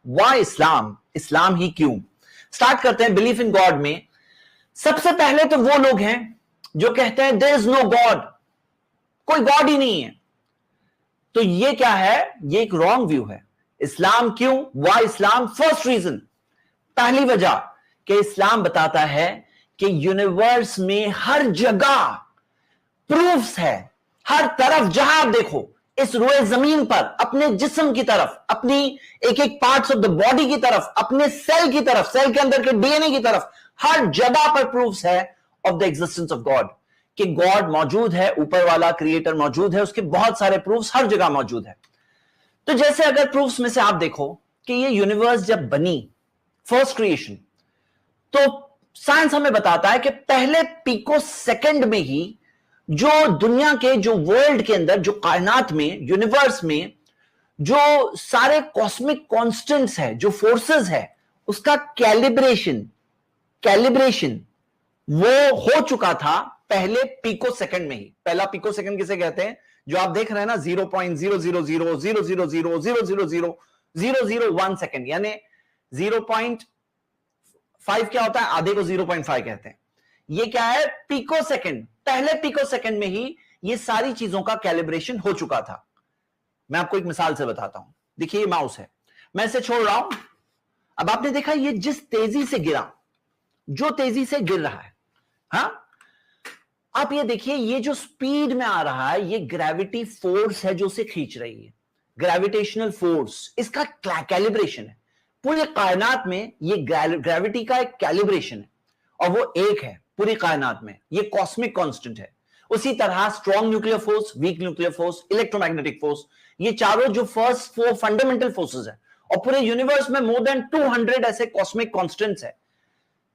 Why इस्लाम, इस्लाम ही क्यों। Start करते हैं बिलीफ इन गॉड में। सबसे पहले तो वो लोग हैं जो कहते हैं देयर इज नो गॉड, कोई गॉड ही नहीं है। तो ये क्या है, ये एक रॉन्ग व्यू है। इस्लाम क्यों, व्हाई इस्लाम। फर्स्ट रीजन, पहली वजह कि इस्लाम बताता है कि यूनिवर्स में हर जगह प्रूफ्स है, हर तरफ जहां आप देखो इस रोए जमीन पर, अपने जिस्म की तरफ, अपनी एक एक पार्ट्स ऑफ द बॉडी की तरफ, अपने सेल की तरफ, सेल के अंदर के डीएनए की तरफ, हर जगह पर प्रूफ्स है of the existence of God, कि गॉड मौजूद है, ऊपर वाला क्रिएटर मौजूद है, उसके बहुत सारे प्रूफ्स हर जगह मौजूद है। तो जैसे अगर प्रूफ्स में से आप देखो कि ये यूनिवर्स जब बनी, फर्स्ट क्रिएशन, तो साइंस हमें बताता है कि पहले पिको सेकंड में ही जो दुनिया के, जो वर्ल्ड के अंदर, जो कायनात में, यूनिवर्स में जो सारे कॉस्मिक कांस्टेंट्स है, जो फोर्सेस है, उसका कैलिब्रेशन वो हो चुका था पहले पिको सेकंड में ही। पहला पिको सेकंड किसे कहते हैं, जो आप देख रहे हैं ना 0.00000000001 सेकंड, यानी 0.5 क्या होता है, आधे को 0.5 कहते हैं। ये क्या है, पिको सेकंड। पहले पिको सेकंड में ही ये सारी चीजों का कैलिब्रेशन हो चुका था। मैं आपको एक मिसाल से बताता हूं। देखिए ये माउस है, मैं इसे छोड़ रहा हूं। अब आपने देखा ये जिस तेजी से गिरा, जो तेजी से गिर रहा है, हां, आप ये देखिए ये जो स्पीड में आ रहा है, ये ग्रेविटी फोर्स है जो उसे खींच रही है, ग्रेविटेशनल फोर्स, इसका कैलिब्रेशन है। पूरी कायनात में ये ग्रेविटी का एक कैलिब्रेशन है और वो एक है पूरी कायनात में, ये कॉस्मिक कांस्टेंट है। उसी तरह strong nuclear force, weak nuclear force, electromagnetic force, ये चारों जो फर्स्ट 4 फंडामेंटल फोर्सेस है, और पूरे यूनिवर्स में मोर देन 200 ऐसे कॉस्मिक कांस्टेंट्स है।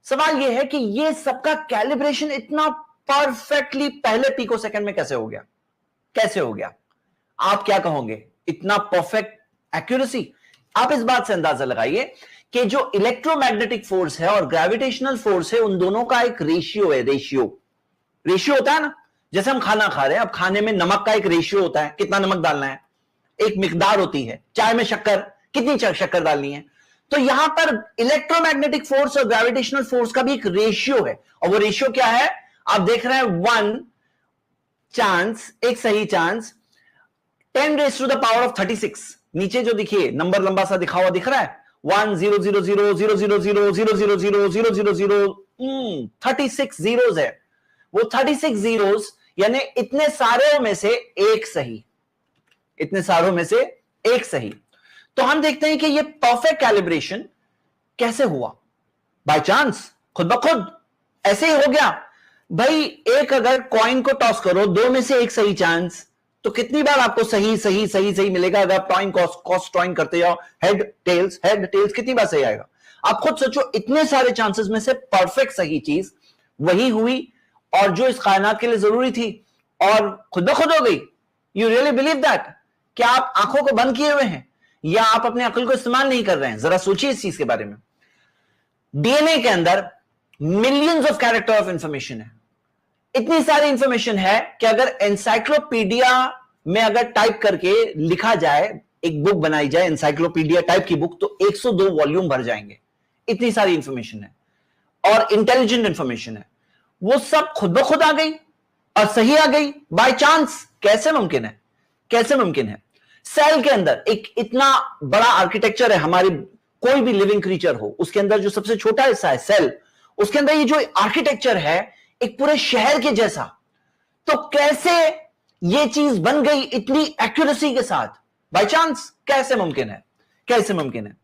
सवाल ये है कि ये सबका कैलिब्रेशन इतना परफेक्टली पहले पिको सेकंड में कैसे हो गया, कैसे हो गया? आप क्या कहोगे, इतना परफेक्ट एक्यूरेसी? आप इस बात से अंदाजा लगाइए कि जो इलेक्ट्रोमैग्नेटिक फोर्स है और ग्रेविटेशनल फोर्स है, उन दोनों का एक रेशियो है। रेशियो होता है ना, जैसे हम खाना खा रहे हैं, अब खाने में नमक का एक रेशियो होता है, कितना नमक डालना है, एक मिकदार होती है। चाय में शक्कर, कितनी शक्कर डालनी है। तो यहां पर इलेक्ट्रोमैग्नेटिक फोर्स और ग्रेविटेशनल फोर्स का भी एक रेशियो है, और वो रेशियो क्या है, आप देख रहे हैं 1 चांस, एक सही चांस 10⁻�36। नीचे जो देखिए नंबर लंबा सा दिखा हुआ दिख रहा है, 1 0 0 0 0 0 0 0 0 0 0 36 जीरोस है। वो 36 जीरोस यानी इतने सारे में से एक सही, इतने सारों में से एक सही। तो हम देखते हैं कि ये परफेक्ट कैलिब्रेशन कैसे हुआ, बाय चांस, खुद ब खुद ऐसे ही हो गया। भाई एक अगर कॉइन को टॉस करो, 2 में से एक सही चांस, तो कितनी बार आपको सही सही सही सही मिलेगा? अगर आप टॉस टॉइन करते जाओ, हेड टेल्स कितनी बार सही आएगा? आप खुद सोचो, इतने सारे चांसेस में से परफेक्ट सही चीज वही हुई, और जो इस कायनात के लिए जरूरी थी, और खुद ब खुद हो गई। You really believe that? क्या आप आंखों को बंद किए हुए हैं, या आप अपने अक्ल को इस्तेमाल नहीं कर रहे हैं? जरा सोचिए इस चीज के बारे में। डीएनए के अंदर millions of character of information है, इतनी सारी इंफॉर्मेशन है कि अगर एनसाइक्लोपीडिया में अगर टाइप करके लिखा जाए, एक बुक बनाई जाए एनसाइक्लोपीडिया टाइप की बुक, तो 102 वॉल्यूम भर जाएंगे। इतनी सारी इंफॉर्मेशन है और इंटेलिजेंट इंफॉर्मेशन है। वो सब खुद ब खुद आ गई और सही आ गई बाय चांस। कैसे मुमकिन है? कैसे मुमकिन है? सेल के अंदर एक इतना बड़ा आर्किटेक्चर है, हमारी कोई भी लिविंग क्रीचर हो, उसके अंदर जो सबसे छोटा हिस्सा है सेल, उसके अंदर ये जो आर्किटेक्चर है एक पूरे शहर के जैसा। तो कैसे ये चीज बन गई इतनी एक्यूरेसी के साथ, बाय चांस? कैसे मुमकिन है? कैसे मुमकिन है?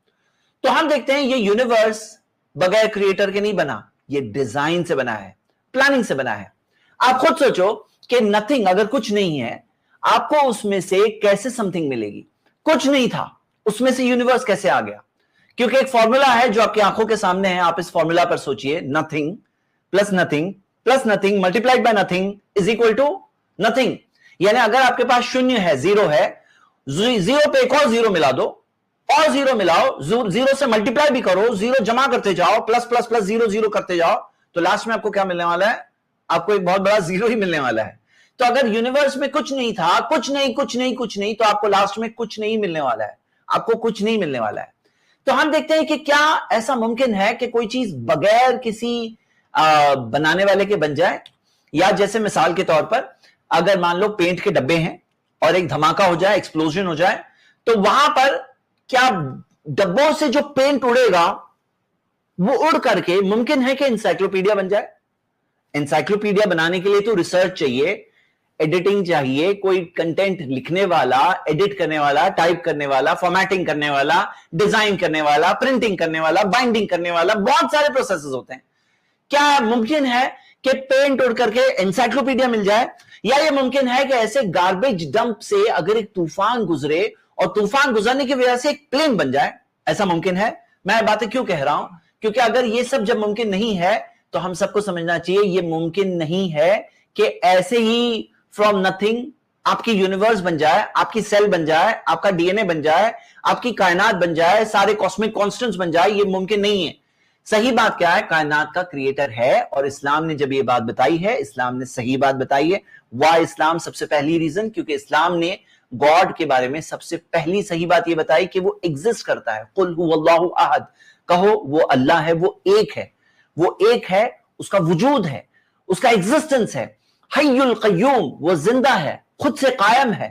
तो हम देखते हैं ये यूनिवर्स बगैर क्रिएटर के नहीं बना, ये डिजाइन से बना है, प्लानिंग से बना है। आप खुद सोचो कि नथिंग, अगर कुछ नहीं है, आपको उसमें से कैसे समथिंग मिलेगी? कुछ नहीं था, उसमें से यूनिवर्स कैसे आ गया? क्योंकि एक फॉर्मूला है जो आपकी आंखों के सामने है, आप इस फॉर्मूला पर सोचिए, nothing plus nothing plus nothing multiplied by nothing is equal to nothing. यानी अगर आपके पास शून्य है, जीरो है, जीरो पे एक और जीरो मिला दो, और जीरो मिलाओ, जीरो से मल्टीप्लाई भी करो, जीरो जमा करते जाओ, plus plus plus zero zero करते जाओ, तो लास्ट में आपको क्या मिलने वाला है? आपको एक बहुत बड़ा जीरो ही मिलने वाला है। तो अगर यूनिवर्स में कुछ नहीं था, कुछ नहीं, तो आपको लास्ट में कुछ नहीं मिलने वाला है, आपको कुछ नहीं मिलने वाला है। तो हम देखते हैं कि क्या ऐसा मुमकिन है कि कोई चीज बगैर किसी बनाने वाले के बन जाए। या जैसे मिसाल के तौर पर अगर मान लो पेंट के डब्बे हैं और एक धमाका हो जाए, एक्सप्लोजन हो जाए, तो वहां पर क्या डब्बों से जो पेंट उड़ेगा वो उड़ करके मुमकिन है कि इंसाइक्लोपीडिया बन जाए। इंसाइक्लोपीडिया बनाने के लिए तो रिसर्च चाहिए, एडिटिंग चाहिए, कोई कंटेंट लिखने वाला, एडिट करने वाला, टाइप करने वाला, फॉर्मेटिंग करने वाला, डिजाइन करने वाला, प्रिंटिंग करने वाला, बाइंडिंग करने वाला, बहुत सारे प्रोसेसेस होते हैं। क्या मुमकिन है कि पेंट उड़ करके इंसाइक्लोपीडिया मिल जाए? या ये मुमकिन है कि ऐसे गार्बेज डंप से अगर एक तूफान गुजरे और तूफान गुजरने की वजह से एक प्लेन बन जाए? ऐसा मुमकिन है। मैं बातें क्यों कह रहा हूं? क्योंकि अगर ये सब जब मुमकिन नहीं है तो हम सबको समझना चाहिए ये मुमकिन नहीं है कि ऐसे ही फ्रॉम नथिंग आपकी यूनिवर्स बन जाए, आपकी सेल बन जाए, आपका डीएनए बन जाए, आपकी कायनात बन जाए, सारे कॉस्मिक कॉन्स्टेंट्स बन जाए। ये मुमकिन नहीं है। सही बात क्या है? कायनात का क्रिएटर है, और इस्लाम ने जब ये बात बताई है, इस्लाम ने सही बात बताई है। वाह इस्लाम? सबसे पहली रीजन क्योंकि इस्लाम ने गॉड के बारे में सबसे पहली सही बात ये बताई कि वो एग्जिस्ट करता है। कुल हुवल्लाहु अहद, कहो वो अल्लाह है, वो एक है, वो एक है, उसका वजूद है, उसका एग्जिस्टेंस है। हय्युल कय्यूम, वो जिंदा है, खुद से कायम है।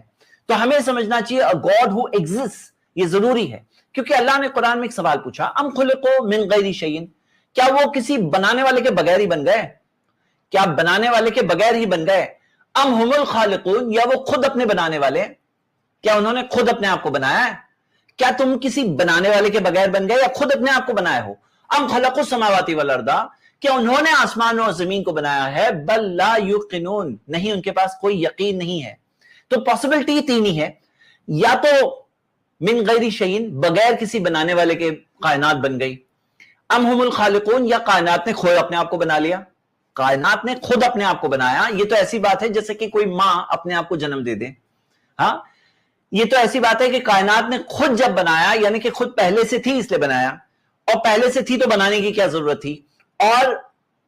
तो हमें समझना चाहिए अ गॉड हु एग्जिस्ट, ये जरूरी है। क्योंकि अल्लाह ने कुरान में एक सवाल पूछा, अम खुलिकू मिन गैरि शैइन, क्या वो किसी बनाने वाले के बगैर ही बन गए? क्या बनाने वाले के बगैर ही बन गए? अम हुमुल खालिकून, या वो खुद अपने बनाने वाले? क्या उन्होंने खुद अपने आप को बनाया है? क्या तुम किसी बनाने वाले के बगैर बन गए या खुद अपने आप को बनाए हो? अम खलक़ुस समावाति वल अर्दा, क्या उन्होंने आसमान और जमीन को बनाया है? बल ला युक़िनून, नहीं, उनके पास कोई यकीन नहीं है। तो पॉसिबिलिटी तीन ही है, या तो मिन गैरि शैइन, बगैर किसी बनाने वाले के कायनात बन गई, अम हुमुल खालिकून, या कायनात ने खुद अपने आप को बना लिया। कायनात ने खुद अपने आप को बनाया, ये तो ऐसी बात है जैसे कि कोई मां अपने आप को जन्म दे दे। हाँ, ये तो ऐसी बात है कि कायनात ने खुद जब बनाया, यानी कि खुद पहले से थी इसलिए बनाया, और पहले से थी तो बनाने की क्या जरूरत थी, और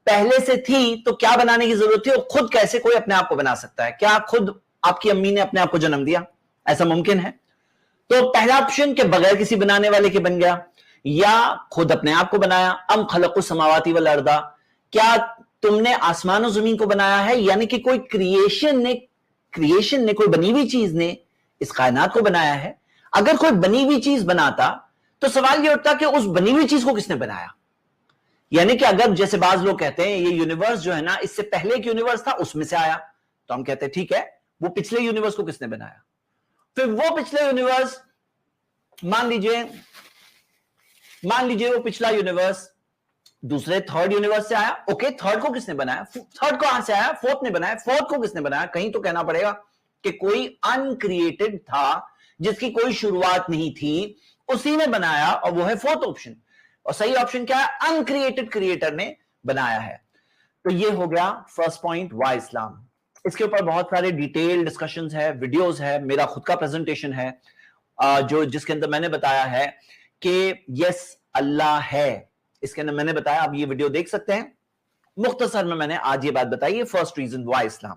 पहले से थी तो क्या बनाने की जरूरत थी, और खुद कैसे कोई अपने आप को बना सकता है? क्या खुद आपकी अम्मी ने अपने आप को जन्म दिया? ऐसा मुमकिन है? तो पहला ऑप्शन के बगैर किसी बनाने वाले के बन गया, या खुद अपने आप को बनाया। अम खलक़ुस समावाति वल अर्दा, क्या तुमने आसमान और जमीन को बनाया है, यानी कि कोई क्रिएशन ने कोई बनी हुई चीज ने इस कायनात को बनाया है। अगर कोई बनी हुई चीज बनाता तो सवाल यह उठता कि उस बनी हुई चीज को किसने बनाया? यानी कि अगर जैसे बाज लोग कहते हैं ये यूनिवर्स जो है ना, इससे पहले एक यूनिवर्स था उसमें से आया, तो हम कहते हैं ठीक है, वो पिछले यूनिवर्स को किसने बनाया? फिर वो पिछले यूनिवर्स, मान लीजिए वो पिछला यूनिवर्स दूसरे थर्ड यूनिवर्स से आया। ओके, थर्ड को किसने बनाया? थर्ड कहां से आया? फोर्थ ने बनाया। फोर्थ को किसने बनाया? कहीं तो कहना पड़ेगा कि कोई अनक्रिएटेड था जिसकी कोई शुरुआत नहीं थी, उसी ने बनाया, और वो है फोर्थ ऑप्शन। और सही ऑप्शन क्या है? अनक्रिएटेड क्रिएटर ने बनाया है। तो ये हो गया फर्स्ट पॉइंट, वाई इस्लाम। इसके ऊपर बहुत सारे डिटेल डिस्कशंस है, वीडियोस है, मेरा खुद का प्रेजेंटेशन है जिसके अंदर मैंने बताया है कि यस अल्लाह है। इसके अंदर मैंने बताया, आप ये वीडियो देख सकते हैं। मुख्तसर में मैंने आज ये बात बताई है, फर्स्ट रीजन वाई इस्लाम।